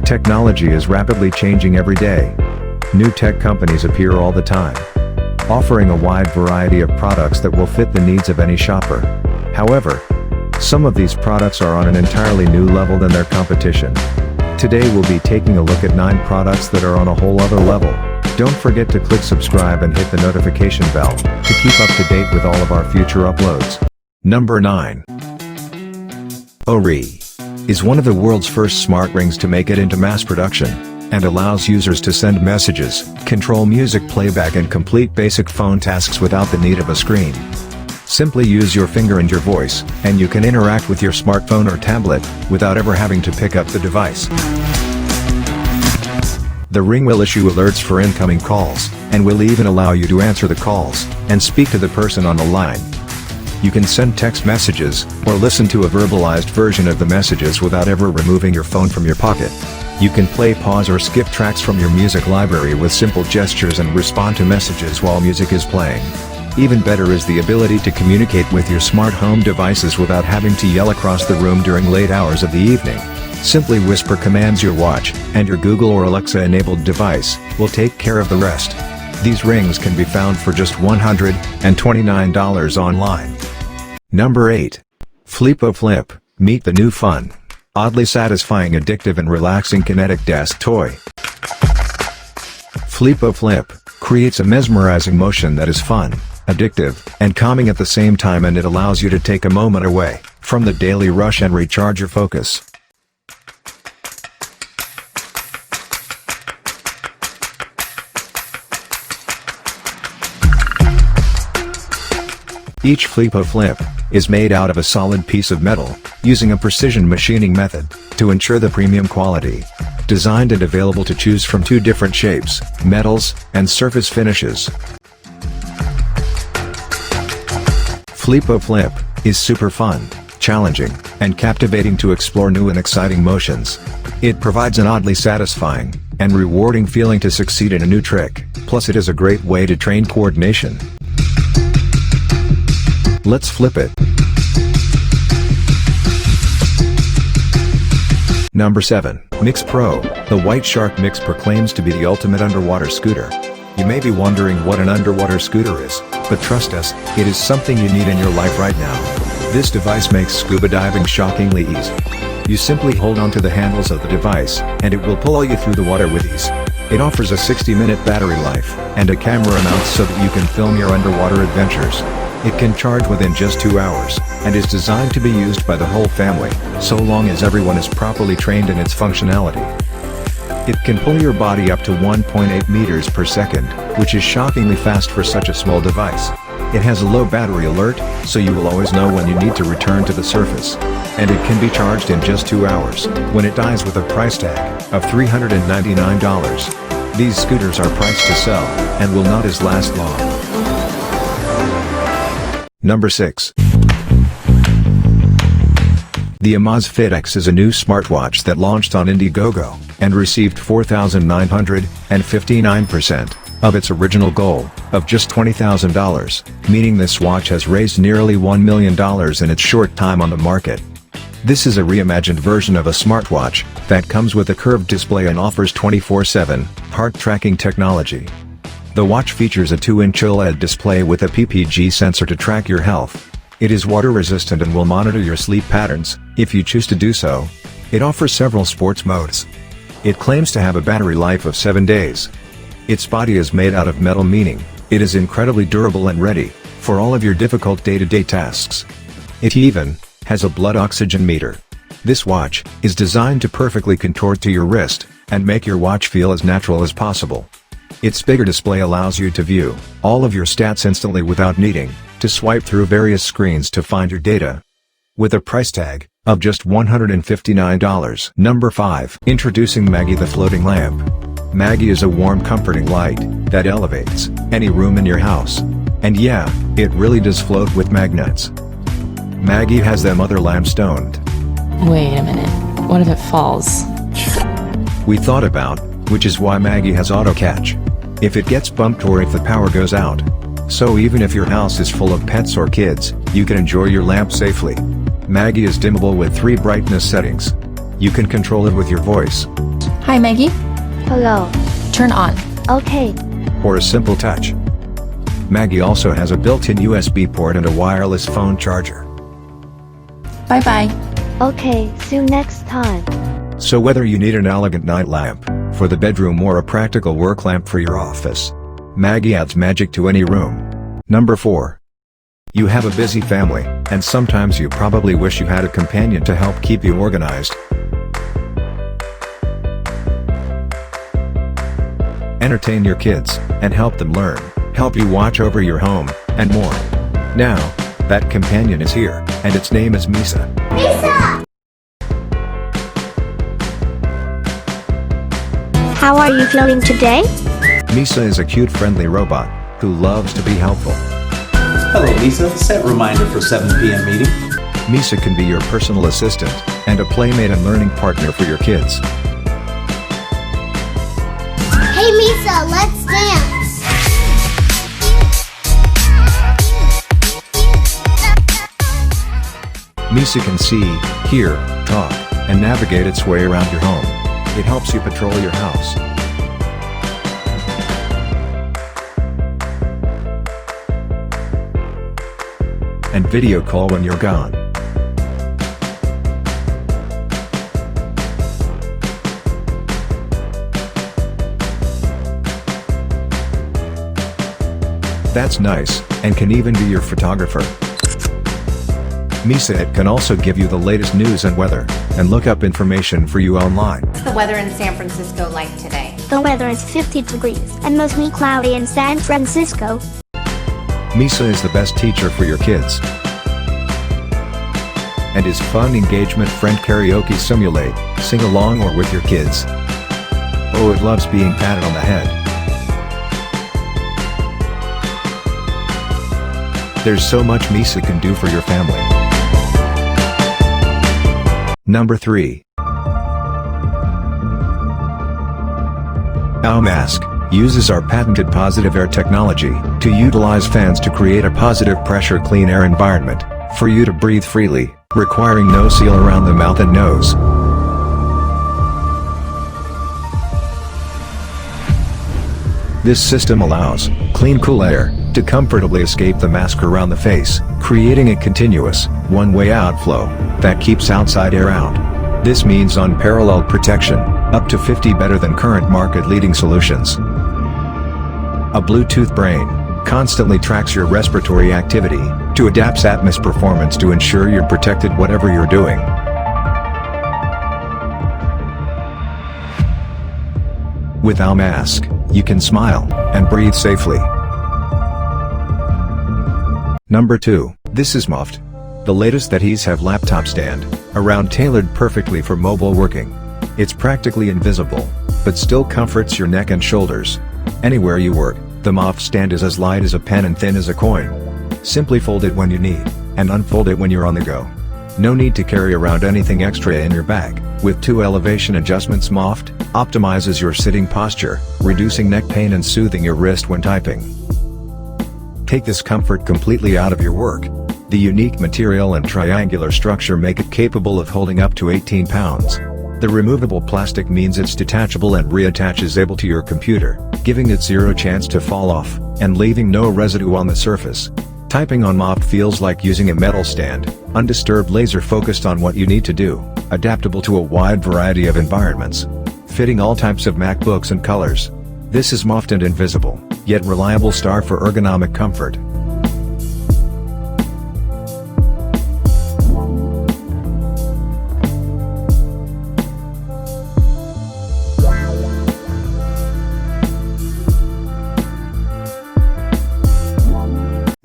Technology is rapidly changing every day. New tech companies appear all the time, offering a wide variety of products that will fit the needs of any shopper. However, some of these products are on an entirely new level than their competition. Today we'll be taking a look at 9 products that are on a whole other level. Don't forget to click subscribe and hit the notification bell to keep up to date with all of our future uploads. Number 9. e.t.c is one of the world's first smart rings to make it into mass production, and allows users to send messages, control music playback and complete basic phone tasks without the need of a screen. Simply use your finger and your voice, and you can interact with your smartphone or tablet, without ever having to pick up the device. The ring will issue alerts for incoming calls, and will even allow you to answer the calls, and speak to the person on the line. You can send text messages, or listen to a verbalized version of the messages without ever removing your phone from your pocket. You can play, pause or skip tracks from your music library with simple gestures and respond to messages while music is playing. Even better is the ability to communicate with your smart home devices without having to yell across the room during late hours of the evening. Simply whisper commands your watch, and your Google or Alexa enabled device will take care of the rest. These rings can be found for just $129 online. Number 8. Flipo Flip. Meet the new fun, oddly satisfying, addictive and relaxing kinetic desk toy. Flipo Flip creates a mesmerizing motion that is fun, addictive, and calming at the same time, and it allows you to take a moment away from the daily rush and recharge your focus. Each Flipo Flip is made out of a solid piece of metal, using a precision machining method to ensure the premium quality. Designed and available to choose from 2 different shapes, metals, and surface finishes. Flipo Flip is super fun, challenging, and captivating to explore new and exciting motions. It provides an oddly satisfying and rewarding feeling to succeed in a new trick, plus it is a great way to train coordination. Let's flip it. Number 7. Mix Pro. The White Shark Mix proclaims to be the ultimate underwater scooter. You may be wondering what an underwater scooter is, but trust us, it is something you need in your life right now. This device makes scuba diving shockingly easy. You simply hold onto the handles of the device, and it will pull you through the water with ease. It offers a 60-minute battery life, and a camera mount so that you can film your underwater adventures. It can charge within just 2 hours, and is designed to be used by the whole family, so long as everyone is properly trained in its functionality. It can pull your body up to 1.8 meters per second, which is shockingly fast for such a small device. It has a low battery alert, so you will always know when you need to return to the surface. And it can be charged in just 2 hours, when it dies, with a price tag of $399. These scooters are priced to sell, and will not last long. Number 6. The Amazfit X is a new smartwatch that launched on Indiegogo, and received 4,959% of its original goal, of just $20,000, meaning this watch has raised nearly $1 million in its short time on the market. This is a reimagined version of a smartwatch, that comes with a curved display and offers 24/7 heart tracking technology. The watch features a 2-inch OLED display with a PPG sensor to track your health. It is water resistant and will monitor your sleep patterns, if you choose to do so. It offers several sports modes. It claims to have a battery life of 7 days. Its body is made out of metal, meaning it is incredibly durable and ready for all of your difficult day-to-day tasks. It even has a blood oxygen meter. This watch is designed to perfectly contort to your wrist, and make your watch feel as natural as possible. Its bigger display allows you to view all of your stats instantly without needing to swipe through various screens to find your data. With a price tag of just $159. Number 5. Introducing Maggie the Floating Lamp. Maggie is a warm, comforting light that elevates any room in your house. And yeah, it really does float with magnets. Maggie has them other lamps stoned. Wait a minute, what if it falls? We thought about, which is why Maggie has auto catch. If it gets bumped or if the power goes out. So even if your house is full of pets or kids, you can enjoy your lamp safely. Maggie is dimmable with 3 brightness settings. You can control it with your voice. Hi, Maggie. Hello. Turn on. Okay. Or a simple touch. Maggie also has a built-in USB port and a wireless phone charger. Bye-bye. Okay, see you next time. So whether you need an elegant night lamp for the bedroom or a practical work lamp for your office, Maggie adds magic to any room. Number 4. You have a busy family, and sometimes you probably wish you had a companion to help keep you organized. Entertain your kids, and help them learn, help you watch over your home, and more. Now, that companion is here, and its name is Misa. Lisa! How are you feeling today? Misa is a cute friendly robot, who loves to be helpful. Hello Lisa, set reminder for 7 p.m. meeting. Misa can be your personal assistant, and a playmate and learning partner for your kids. Hey Misa, let's dance! Misa can see, hear, talk, and navigate its way around your home. It helps you patrol your house. And video call when you're gone. That's nice, and can even be your photographer. Misa it can also give you the latest news and weather, and look up information for you online. What's the weather in San Francisco like today? The weather is 50 degrees and mostly cloudy in San Francisco. Misa is the best teacher for your kids. And is fun engagement friend karaoke simulate, sing along or with your kids. Oh, it loves being patted on the head. There's so much Misa can do for your family. Number 3. Our mask uses our patented positive air technology to utilize fans to create a positive pressure clean air environment for you to breathe freely, requiring no seal around the mouth and nose. This system allows clean cool air to comfortably escape the mask around the face, creating a continuous, one-way outflow that keeps outside air out. This means unparalleled protection, up to 50 better than current market-leading solutions. A Bluetooth brain constantly tracks your respiratory activity to adapt Atmos performance to ensure you're protected whatever you're doing. With our mask, you can smile and breathe safely. Number 2. This is Muffed. The latest that he's have laptop stand, around tailored perfectly for mobile working. It's practically invisible, but still comforts your neck and shoulders. Anywhere you work, the Muffed stand is as light as a pen and thin as a coin. Simply fold it when you need, and unfold it when you're on the go. No need to carry around anything extra in your bag. With 2 elevation adjustments, Muffed optimizes your sitting posture, reducing neck pain and soothing your wrist when typing. Take this comfort completely out of your work. The unique material and triangular structure make it capable of holding up to 18 pounds. The removable plastic means it's detachable and reattaches able to your computer, giving it zero chance to fall off, and leaving no residue on the surface. Typing on Muffed feels like using a metal stand, undisturbed, laser focused on what you need to do, adaptable to a wide variety of environments. Fitting all types of MacBooks and colors. This is Muffed and invisible, yet reliable star for ergonomic comfort.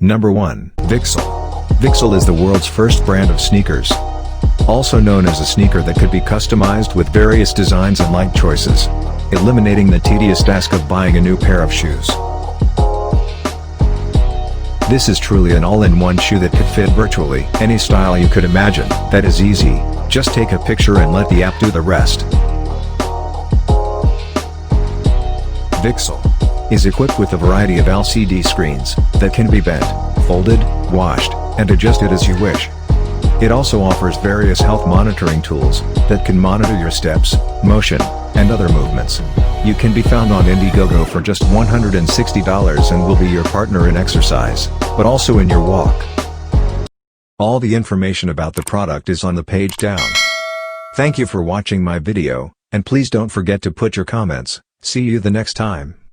Number 1. Vixole. Vixole is the world's first brand of sneakers. Also known as a sneaker that could be customized with various designs and light choices, eliminating the tedious task of buying a new pair of shoes. This is truly an all-in-one shoe that could fit virtually any style you could imagine. That is easy, just take a picture and let the app do the rest. Vixole is equipped with a variety of LCD screens that can be bent, folded, washed, and adjusted as you wish. It also offers various health monitoring tools that can monitor your steps, motion, and other movements. You can be found on Indiegogo for just $160 and will be your partner in exercise, but also in your walk. All the information about the product is on the page down. Thank you for watching my video, and please don't forget to put your comments. See you the next time.